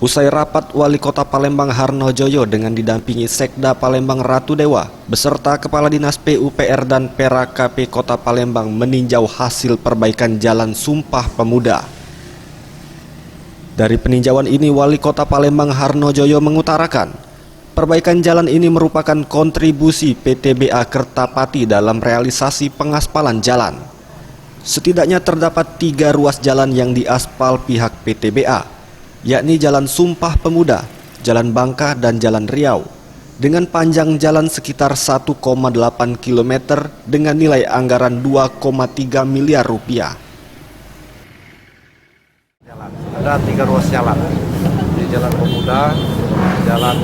Usai rapat Wali Kota Palembang Harnojoyo dengan didampingi Sekda Palembang Ratu Dewa beserta Kepala Dinas PUPR dan PRKP Kota Palembang meninjau hasil perbaikan Jalan Sumpah Pemuda. Dari peninjauan ini, Wali Kota Palembang Harnojoyo mengutarakan, perbaikan jalan ini merupakan kontribusi PTBA Kertapati dalam realisasi pengaspalan jalan. Setidaknya terdapat 3 ruas jalan yang diaspal pihak PTBA, yakni Jalan Sumpah Pemuda, Jalan Bangka, dan Jalan Riau, dengan panjang jalan sekitar 1,8 km dengan nilai anggaran 2,3 miliar rupiah. Ada 3 ruas jalan, di Jalan Pemuda, Jalan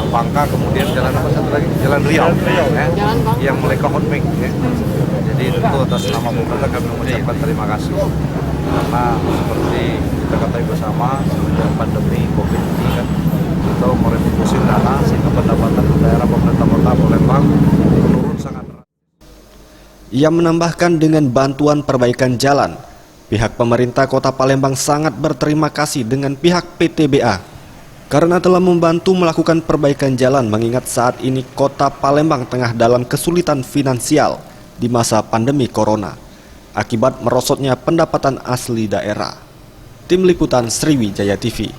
Bangka, kemudian jalan apa satu lagi? Jalan Riau, yang mulai ke Hotming. Jadi tentu atas nama pemerintah kami mengucapkan terima kasih, karena seperti kita ketahui bersama semenjak pandemi COVID ini kan kita merefokusin dana sehingga pendapatan daerah pemerintah Kota Palembang menurun sangat deras. Ia menambahkan dengan bantuan perbaikan jalan, pihak pemerintah Kota Palembang sangat berterima kasih dengan pihak PTBA karena telah membantu melakukan perbaikan jalan, mengingat saat ini Kota Palembang tengah dalam kesulitan finansial di masa pandemi corona akibat merosotnya pendapatan asli daerah. Tim Liputan Sriwijaya TV.